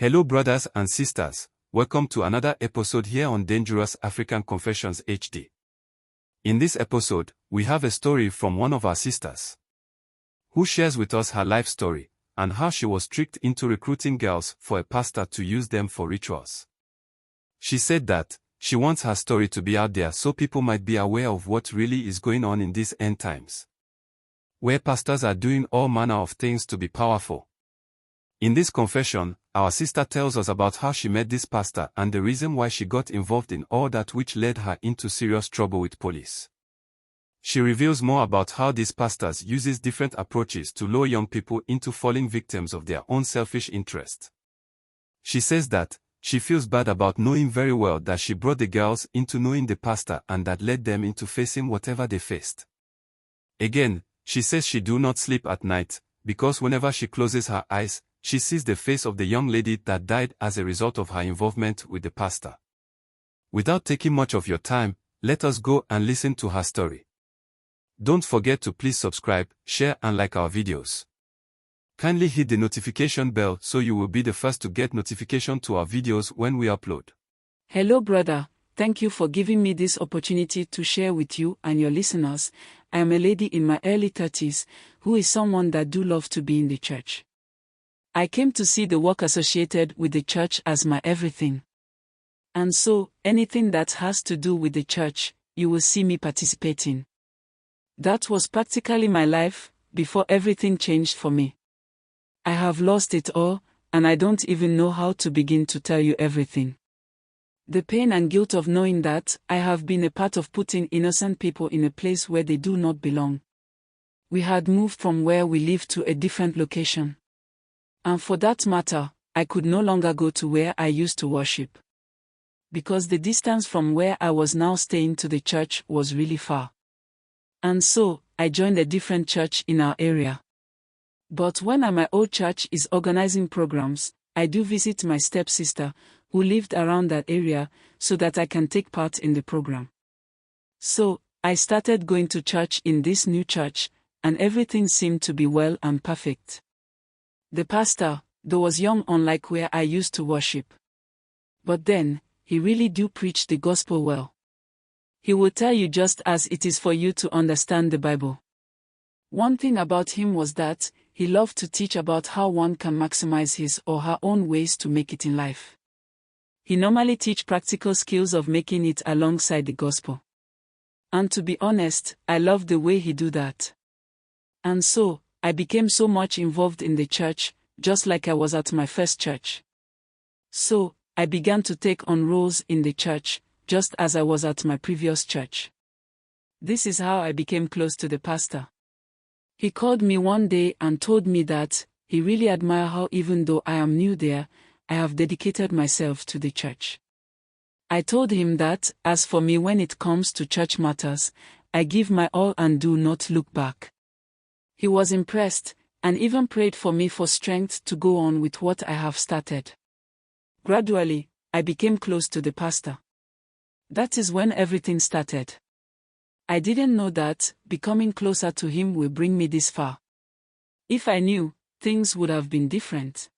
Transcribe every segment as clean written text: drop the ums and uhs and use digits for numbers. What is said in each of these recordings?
Hello brothers and sisters, welcome to another episode here on Dangerous African Confessions HD. In this episode, we have a story from one of our sisters, who shares with us her life story, and how she was tricked into recruiting girls for a pastor to use them for rituals. She said that she wants her story to be out there so people might be aware of what really is going on in these end times, where pastors are doing all manner of things to be powerful. In this confession, our sister tells us about how she met this pastor and the reason why she got involved in all that which led her into serious trouble with police. She reveals more about how these pastors uses different approaches to lure young people into falling victims of their own selfish interest. She says that she feels bad about knowing very well that she brought the girls into knowing the pastor and that led them into facing whatever they faced. Again, she says she do not sleep at night, because whenever she closes her eyes, she sees the face of the young lady that died as a result of her involvement with the pastor. Without taking much of your time, let us go and listen to her story. Don't forget to please subscribe, share and like our videos. Kindly hit the notification bell so you will be the first to get notification to our videos when we upload. Hello brother, thank you for giving me this opportunity to share with you and your listeners. I am a lady in my early 30s, who is someone that do love to be in the church. I came to see the work associated with the church as my everything. And so, anything that has to do with the church, you will see me participating. That was practically my life, before everything changed for me. I have lost it all, and I don't even know how to begin to tell you everything. The pain and guilt of knowing that I have been a part of putting innocent people in a place where they do not belong. We had moved from where we lived to a different location. And for that matter, I could no longer go to where I used to worship, because the distance from where I was now staying to the church was really far. And so, I joined a different church in our area. But when my old church is organizing programs, I do visit my stepsister, who lived around that area, so that I can take part in the program. So, I started going to church in this new church, and everything seemed to be well and perfect. The pastor, though, was young, unlike where I used to worship. But then, he really do preach the gospel well. He will tell you just as it is for you to understand the Bible. One thing about him was that he loved to teach about how one can maximize his or her own ways to make it in life. He normally teach practical skills of making it alongside the gospel. And to be honest, I love the way he do that. And so, I became so much involved in the church, just like I was at my first church. So, I began to take on roles in the church, just as I was at my previous church. This is how I became close to the pastor. He called me one day and told me that he really admired how, even though I am new there, I have dedicated myself to the church. I told him that, as for me, when it comes to church matters, I give my all and do not look back. He was impressed, and even prayed for me for strength to go on with what I have started. Gradually, I became close to the pastor. That is when everything started. I didn't know that becoming closer to him will bring me this far. If I knew, things would have been different.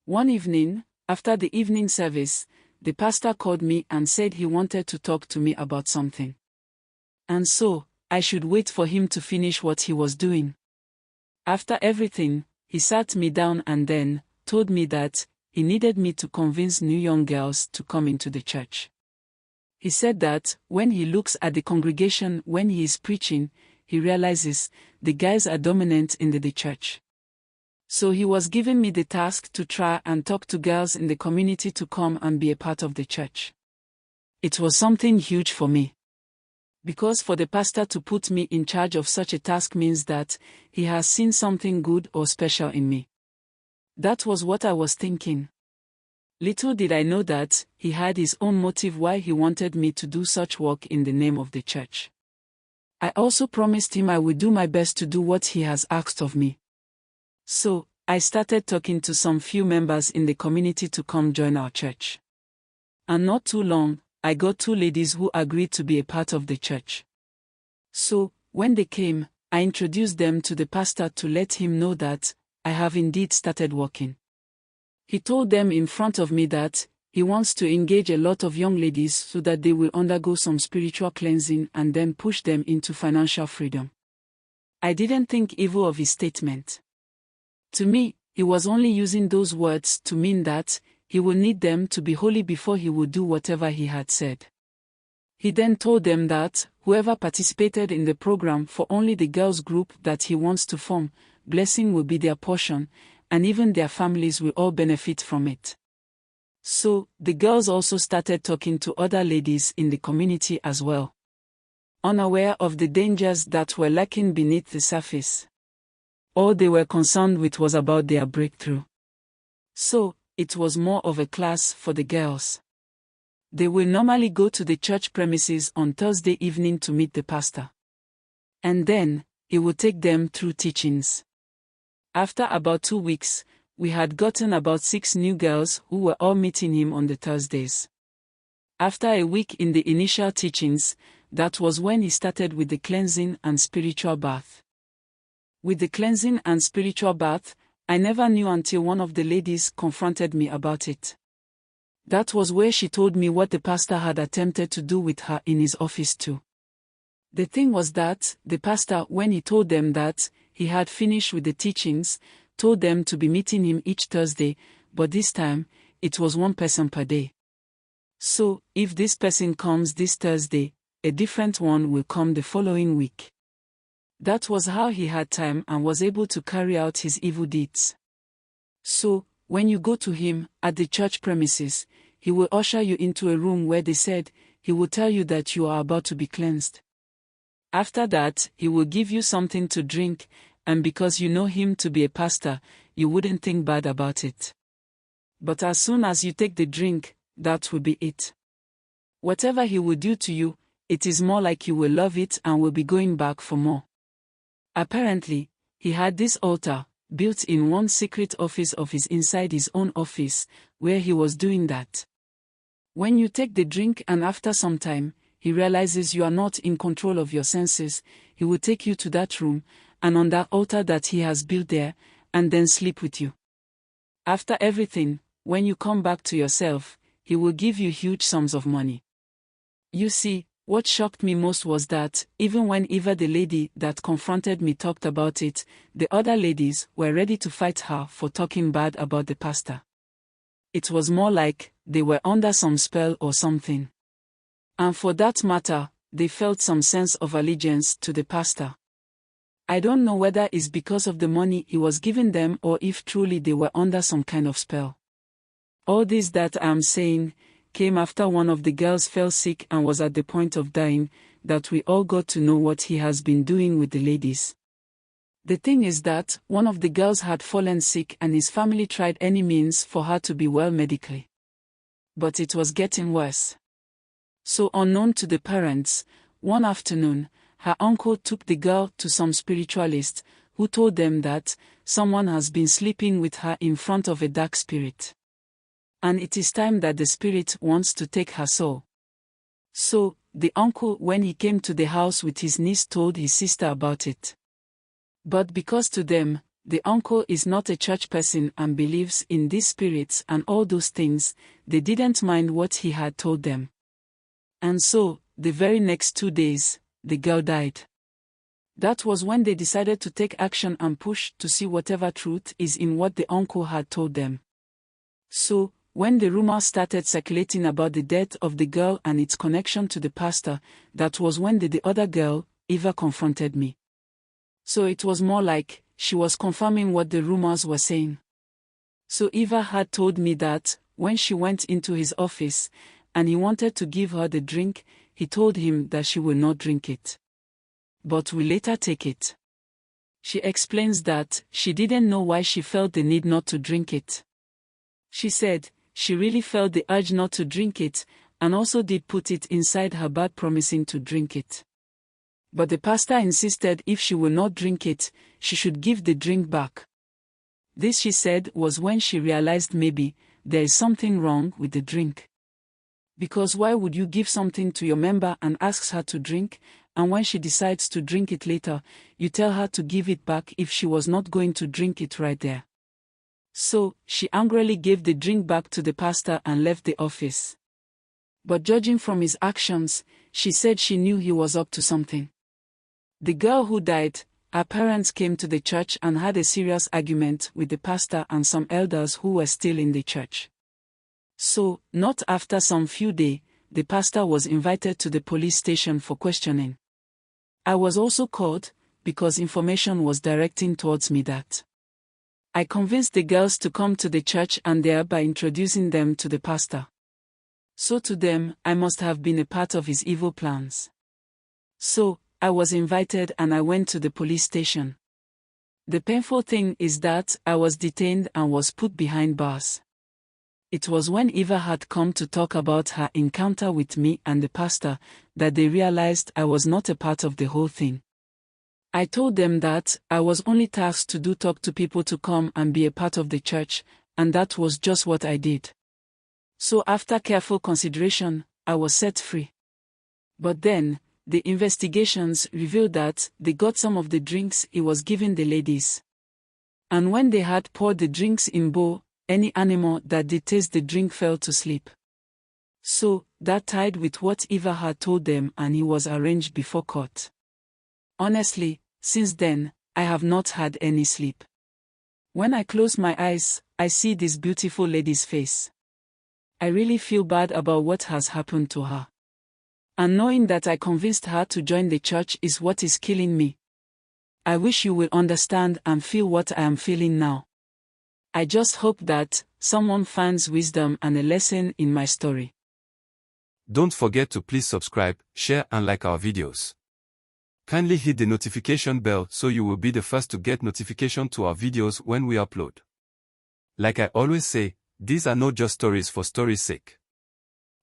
One evening, after the evening service, the pastor called me and said he wanted to talk to me about something. And so, I should wait for him to finish what he was doing. After everything, he sat me down and then told me that he needed me to convince new young girls to come into the church. He said that when he looks at the congregation when he is preaching, he realizes the guys are dominant in the church. So he was giving me the task to try and talk to girls in the community to come and be a part of the church. It was something huge for me. Because for the pastor to put me in charge of such a task means that he has seen something good or special in me. That was what I was thinking. Little did I know that he had his own motive why he wanted me to do such work in the name of the church. I also promised him I would do my best to do what he has asked of me. So, I started talking to some few members in the community to come join our church. And not too long, I got 2 ladies who agreed to be a part of the church. So, when they came, I introduced them to the pastor to let him know that I have indeed started working. He told them in front of me that he wants to engage a lot of young ladies so that they will undergo some spiritual cleansing and then push them into financial freedom. I didn't think evil of his statement. To me, he was only using those words to mean that he will need them to be holy before he would do whatever he had said. He then told them that whoever participated in the program for only the girls' group that he wants to form, blessing will be their portion, and even their families will all benefit from it. So, the girls also started talking to other ladies in the community as well, unaware of the dangers that were lurking beneath the surface. All they were concerned with was about their breakthrough. So, it was more of a class for the girls. They will normally go to the church premises on Thursday evening to meet the pastor. And then, he would take them through teachings. After about 2 weeks, we had gotten about 6 new girls who were all meeting him on the Thursdays. After a week in the initial teachings, that was when he started with the cleansing and spiritual bath. With the cleansing and spiritual bath, I never knew until one of the ladies confronted me about it. That was where she told me what the pastor had attempted to do with her in his office too. The thing was that, the pastor, when he told them that he had finished with the teachings, told them to be meeting him each Thursday, but this time, it was 1 person per day. So, if this person comes this Thursday, a different one will come the following week. That was how he had time and was able to carry out his evil deeds. So, when you go to him, at the church premises, he will usher you into a room where they said, he will tell you that you are about to be cleansed. After that, he will give you something to drink, and because you know him to be a pastor, you wouldn't think bad about it. But as soon as you take the drink, that will be it. Whatever he will do to you, it is more like you will love it and will be going back for more. Apparently, he had this altar, built in one secret office of his inside his own office, where he was doing that. When you take the drink and after some time, he realizes you are not in control of your senses, he will take you to that room, and on that altar that he has built there, and then sleep with you. After everything, when you come back to yourself, he will give you huge sums of money. You see, what shocked me most was that, even when Eva the lady that confronted me talked about it, the other ladies were ready to fight her for talking bad about the pastor. It was more like, they were under some spell or something. And for that matter, they felt some sense of allegiance to the pastor. I don't know whether it's because of the money he was giving them or if truly they were under some kind of spell. All this that I'm saying came after one of the girls fell sick and was at the point of dying, that we all got to know what he has been doing with the ladies. The thing is that one of the girls had fallen sick and his family tried any means for her to be well medically. But it was getting worse. So unknown to the parents, one afternoon, her uncle took the girl to some spiritualist, who told them that someone has been sleeping with her in front of a dark spirit. And it is time that the spirit wants to take her soul. So, the uncle, when he came to the house with his niece, told his sister about it. But because to them, the uncle is not a church person and believes in these spirits and all those things, they didn't mind what he had told them. And so, the very next 2 days, the girl died. That was when they decided to take action and push to see whatever truth is in what the uncle had told them. So, when the rumor started circulating about the death of the girl and its connection to the pastor, that was when the other girl, Eva, confronted me. So it was more like, she was confirming what the rumors were saying. So Eva had told me that, when she went into his office, and he wanted to give her the drink, he told him that she will not drink it, but will later take it. She explains that she didn't know why she felt the need not to drink it. She said, she really felt the urge not to drink it, and also did put it inside her bag promising to drink it. But the pastor insisted if she will not drink it, she should give the drink back. This, she said, was when she realized maybe there is something wrong with the drink. Because why would you give something to your member and ask her to drink, and when she decides to drink it later, you tell her to give it back if she was not going to drink it right there? So, she angrily gave the drink back to the pastor and left the office. But judging from his actions, she said she knew he was up to something. The girl who died, her parents came to the church and had a serious argument with the pastor and some elders who were still in the church. So, not after some few days, the pastor was invited to the police station for questioning. I was also called, because information was directing towards me that I convinced the girls to come to the church and thereby introducing them to the pastor. So to them, I must have been a part of his evil plans. So, I was invited and I went to the police station. The painful thing is that I was detained and was put behind bars. It was when Eva had come to talk about her encounter with me and the pastor that they realized I was not a part of the whole thing. I told them that I was only tasked to talk to people to come and be a part of the church, and that was just what I did. So after careful consideration, I was set free. But then, the investigations revealed that they got some of the drinks he was giving the ladies. And when they had poured the drinks in bowl, any animal that did taste the drink fell to sleep. So, that tied with what Eva had told them and he was arraigned before court. Honestly, since then, I have not had any sleep. When I close my eyes, I see this beautiful lady's face. I really feel bad about what has happened to her. And knowing that I convinced her to join the church is what is killing me. I wish you will understand and feel what I am feeling now. I just hope that someone finds wisdom and a lesson in my story. Don't forget to please subscribe, share and like our videos. Kindly hit the notification bell so you will be the first to get notification to our videos when we upload. Like I always say, these are not just stories for story's sake.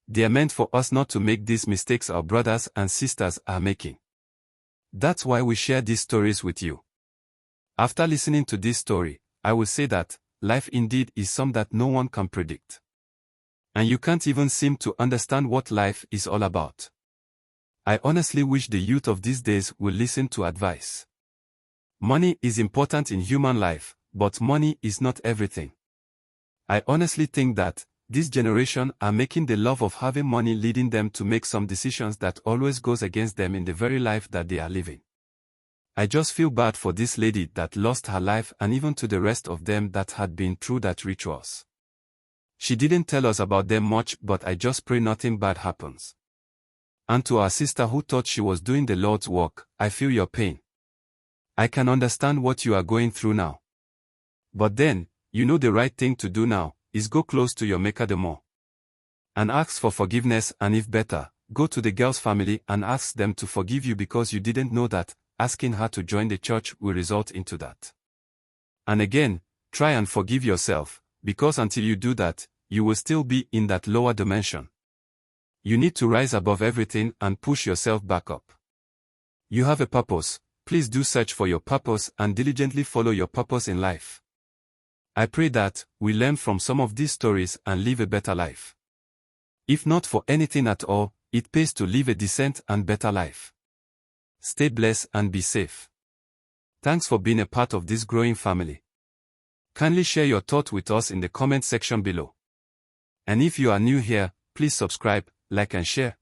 They are meant for us not to make these mistakes our brothers and sisters are making. That's why we share these stories with you. After listening to this story, I will say that life indeed is something that no one can predict. And you can't even seem to understand what life is all about. I honestly wish the youth of these days will listen to advice. Money is important in human life, but money is not everything. I honestly think that this generation are making the love of having money leading them to make some decisions that always goes against them in the very life that they are living. I just feel bad for this lady that lost her life and even to the rest of them that had been through that rituals. She didn't tell us about them much, but I just pray nothing bad happens. And to our sister who thought she was doing the Lord's work, I feel your pain. I can understand what you are going through now. But then, you know the right thing to do now is go close to your Maker the more. And ask for forgiveness, and if better, go to the girl's family and ask them to forgive you because you didn't know that asking her to join the church will result into that. And again, try and forgive yourself, because until you do that, you will still be in that lower dimension. You need to rise above everything and push yourself back up. You have a purpose, please do search for your purpose and diligently follow your purpose in life. I pray that we learn from some of these stories and live a better life. If not for anything at all, it pays to live a decent and better life. Stay blessed and be safe. Thanks for being a part of this growing family. Kindly share your thought with us in the comment section below. And if you are new here, please subscribe, like and share.